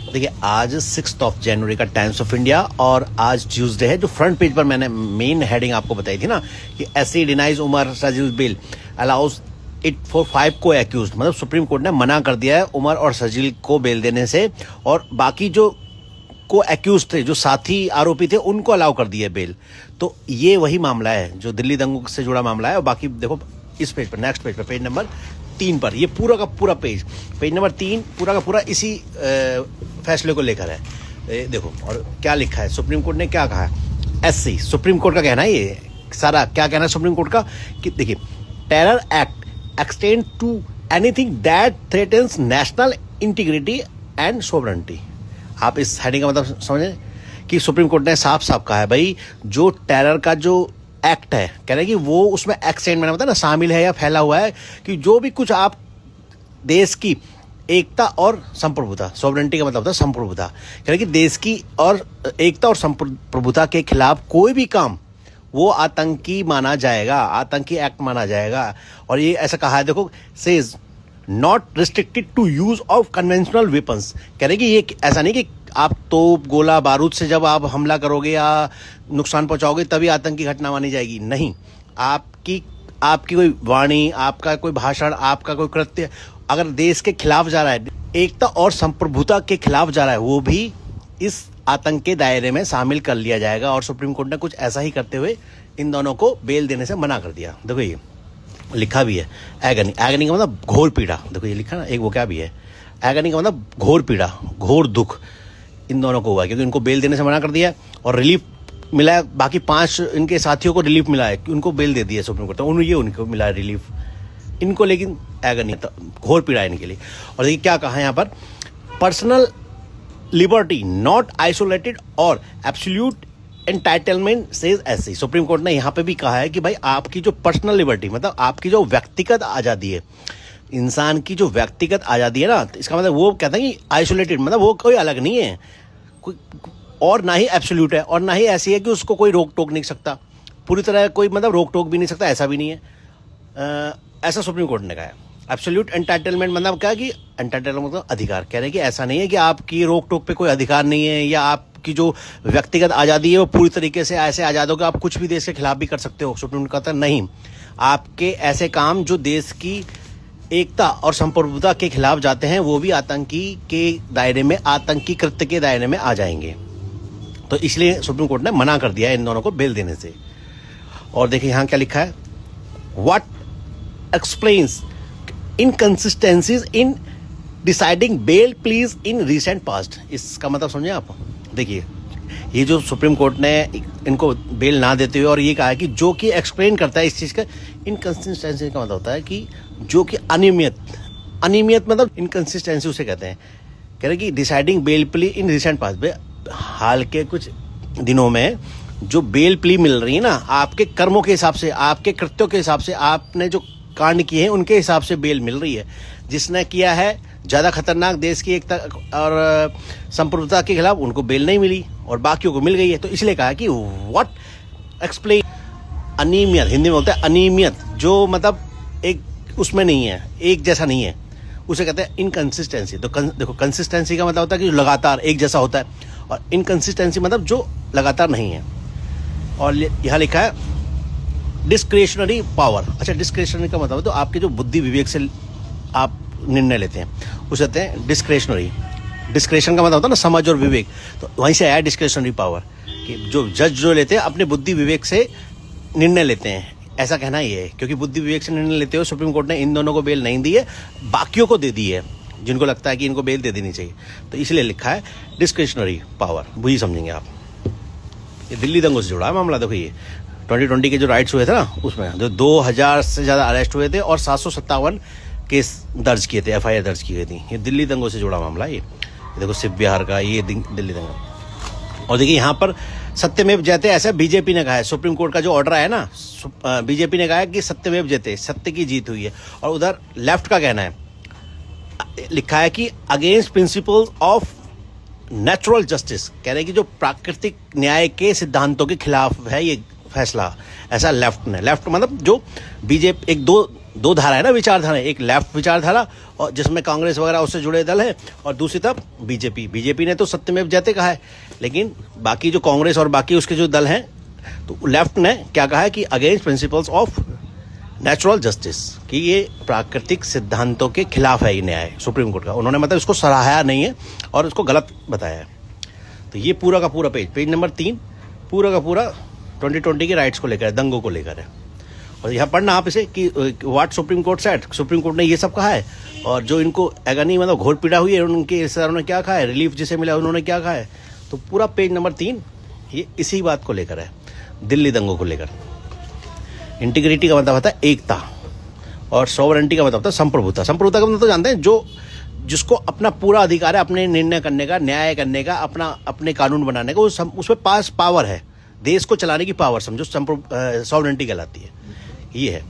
देखिए आज 6 जनवरी का टाइम्स ऑफ इंडिया और आज ट्यूसडे है। जो फ्रंट पेज पर मैंने मेन हेडिंग आपको बताई थी ना कि SC denies Umar Sharjeel bail allows it for 5 को एक्यूज, मतलब सुप्रीम कोर्ट ने मना कर दिया है उमर और सजील को बेल देने से, और बाकी जो को एक्यूज थे, जो साथी आरोपी थे, उनको अलाउ कर दिया बेल। तो ये वही मामला है जो दिल्ली दंगों से जुड़ा मामला है। और बाकी देखो इस पेज पर, नेक्स्ट पेज पर, पेज नंबर 3 पर, ये पूरा का पूरा पेज नंबर 3 पूरा का पूरा इसी फैसले को लेकर है। देखो और क्या लिखा है, सुप्रीम कोर्ट ने क्या कहा है। एससी सुप्रीम कोर्ट का कहना है, ये सारा क्या कहना है सुप्रीम कोर्ट का कि देखिए, terror act extend to anything that threatens national integrity and sovereignty. आप इस हेडिंग का मतलब समझें कि सुप्रीम कोर्ट ने साफ साफ कहा है भाई, जो टेरर का जो एक्ट है, कह रहे हैं कि वो उसमें एक्सटेंड, मैंने बताया ना, शामिल है या फैला हुआ है कि जो भी कुछ आप देश की एकता और संप्रभुता, सॉवरेनिटी का मतलब होता है संप्रभुता, कह रहे हैं कि देश की और एकता और संप्रभुता के खिलाफ कोई भी काम वो आतंकी माना जाएगा, आतंकी एक्ट माना जाएगा। और ये ऐसा कहा है, देखो, says not restricted to use of conventional weapons. कह रहे हैं कि ये ऐसा नहीं कि आप तोप गोला बारूद से जब आप हमला करोगे या नुकसान पहुंचाओगे तभी आतंकी घटना मानी जाएगी। नहीं, आपकी कोई वाणी, आपका कोई भाषण, आपका कोई कृत्य अगर देश के खिलाफ जा रहा है, एकता और संप्रभुता के खिलाफ जा रहा है, वो भी इस आतंक के दायरे में शामिल कर लिया जाएगा। और सुप्रीम कोर्ट ने कुछ ऐसा ही करते हुए इन दोनों को बेल देने से मना कर दिया। देखो ये लिखा भी है, एगनी, एगनी का मतलब घोर पीड़ा। देखो ये लिखा ना, एक वो क्या भी है, एगनी का मतलब घोर पीड़ा, घोर दुख इन दोनों को हुआ क्योंकि उनको बेल देने से मना कर दिया और रिलीफ मिला है। बाकी 5 इनके साथियों को रिलीफ मिला है, उनको बेल दे दिया सुप्रीम कोर्ट ने, उनको मिला है रिलीफ, इनको लेकिन एगनी, घोर पीड़ा इनके लिए। और देखिए क्या कहा है यहाँ पर, पर्सनल लिबर्टी नॉट आइसोलेटेड और absolute entitlement says SC. Supreme court ने यहाँ पे भी कहा है कि भाई आपकी जो पर्सनल लिबर्टी, मतलब आपकी जो व्यक्तिगत आज़ादी है, इंसान की जो व्यक्तिगत आज़ादी है ना, तो इसका मतलब वो कहता है कि आइसोलेटेड, मतलब वो कोई अलग नहीं है, कोई, और ना ही एब्सोल्यूट है, और ना ही ऐसी है कि उसको कोई रोक टोक नहीं सकता, पूरी तरह कोई मतलब रोक टोक भी नहीं सकता, ऐसा भी नहीं है। ऐसा सुप्रीम कोर्ट ने कहा है। एब्सोल्यूट एंटाइटलमेंट मतलब क्या कि एंटाइटलमेंट मतलब अधिकार, कह रहे हैं कि ऐसा नहीं है कि आपकी रोक टोक पे कोई अधिकार नहीं है या आपकी जो व्यक्तिगत आज़ादी है वो पूरी तरीके से ऐसे आज़ाद हो कि आप कुछ भी देश के खिलाफ भी कर सकते हो। सुप्रीम कोर्ट कहता है नहीं, आपके ऐसे काम जो देश की एकता और संप्रभुता के खिलाफ जाते हैं वो भी आतंकी के दायरे में, आतंकी कृत्य के दायरे में आ जाएंगे। तो इसलिए सुप्रीम कोर्ट ने मना कर दिया इन दोनों को बेल देने से। और देखिए यहाँ क्या लिखा है, what explains inconsistencies in deciding bail pleas in recent past. इसका मतलब समझे आप। देखिए ये जो सुप्रीम कोर्ट ने इनको बेल ना देते हुए और ये कहा है कि जो कि एक्सप्लेन करता है इस चीज़ का, इनकंसिस्टेंसी का मतलब होता है कि जो कि अनियमित मतलब इनकंसिस्टेंसी उसे कहते हैं। कह रहे कि deciding bail plea in recent past, हाल के कुछ दिनों में जो बेल प्ली मिल रही है ना, आपके कर्मों के हिसाब से, आपके कृत्यों के हिसाब से, आपने जो कांड किए हैं उनके हिसाब से बेल मिल रही है। जिसने किया है ज़्यादा खतरनाक देश की एकता और संप्रभुता के खिलाफ, उनको बेल नहीं मिली और बाकियों को मिल गई है। तो इसलिए कहा कि व्हाट एक्सप्लेन अनियमित, हिंदी में बोलते हैं अनियमित, जो मतलब एक उसमें नहीं है, एक जैसा नहीं है, उसे कहते हैं इनकंसिस्टेंसी। तो देखो कंसिस्टेंसी का मतलब होता है कि लगातार एक जैसा होता है, और इनकंसिस्टेंसी मतलब जो लगातार नहीं है। और यहाँ लिखा है डिस्क्रिशनरी पावर। अच्छा, डिस्क्रिशनरी का मतलब तो आपके जो बुद्धि विवेक से आप निर्णय लेते हैं उसे कहते हैं डिस्क्रिशनरी। डिस्क्रिशन का मतलब होता है ना समझ और विवेक, तो वहीं से आया डिस्क्रिशनरी पावर कि जो जज जो लेते हैं अपने बुद्धि विवेक से निर्णय लेते हैं, ऐसा कहना ये है। क्योंकि बुद्धि विवेक से निर्णय लेते हुए सुप्रीम कोर्ट ने इन दोनों को बेल नहीं दी है, बाकियों को दे दी है जिनको लगता है कि इनको बेल दे देनी चाहिए। तो इसलिए लिखा है डिस्क्रिशनरी पावर, वही समझेंगे आप। ये दिल्ली दंगों से जुड़ा है मामला। देखो ये 2020 के जो राइट्स हुए थे ना, उसमें जो 2000 से ज़्यादा अरेस्ट हुए थे और 757 केस दर्ज किए थे, एफआईआर दर्ज की गई थी। ये दिल्ली दंगों से जुड़ा मामला है। ये देखो सिर्फ बिहार का ये दिल्ली दंगा। और देखिए यहाँ पर सत्यमेव जयते ऐसा बीजेपी ने कहा है। सुप्रीम कोर्ट का जो ऑर्डर है ना, बीजेपी ने कहा है कि सत्यमेव जयते, सत्य की जीत हुई है। और उधर लेफ्ट का कहना है, लिखा है कि against principles of natural justice, कह रहे हैं कि जो प्राकृतिक न्याय के सिद्धांतों के खिलाफ है ये फैसला। ऐसा लेफ्ट ने, लेफ्ट मतलब जो बीजेपी, एक दो दो धारा है ना, विचारधारा, एक लेफ्ट विचारधारा और जिसमें कांग्रेस वगैरह उससे जुड़े दल हैं, और दूसरी तरफ बीजेपी ने तो सत्यमेव जयते कहा है, लेकिन बाकी जो कांग्रेस और बाकी उसके जो दल हैं, तो लेफ्ट ने क्या कहा है कि against principles of natural justice, कि ये प्राकृतिक सिद्धांतों के खिलाफ है ये न्याय सुप्रीम कोर्ट का। उन्होंने मतलब इसको सराहाया नहीं है और इसको गलत बताया है। तो ये पूरा का पूरा पेज नंबर 3 पूरा का पूरा 2020 के राइट्स को लेकर है, दंगों को लेकर है। और यहाँ पढ़ना आप इसे कि what supreme court said, supreme court ने ये सब कहा है, और जो इनको एगनी मतलब घोर पीड़ा हुई है उनके रिश्तेदारों ने क्या कहा है, रिलीफ जिसे मिला उन्होंने क्या कहा है। तो पूरा पेज नंबर 3 ये इसी बात को लेकर है, दिल्ली दंगों को लेकर। इंटीग्रिटी का मतलब होता है एकता, और सॉवरेंटी का मतलब होता है संप्रभुता। संप्रभुता का मतलब तो जानते हैं, जो जिसको अपना पूरा अधिकार है अपने निर्णय करने का, न्याय करने का, अपने कानून बनाने का, उसमें पास पावर है, देश को चलाने की पावर, समझो सॉवरेंटी कहलाती है, ये है।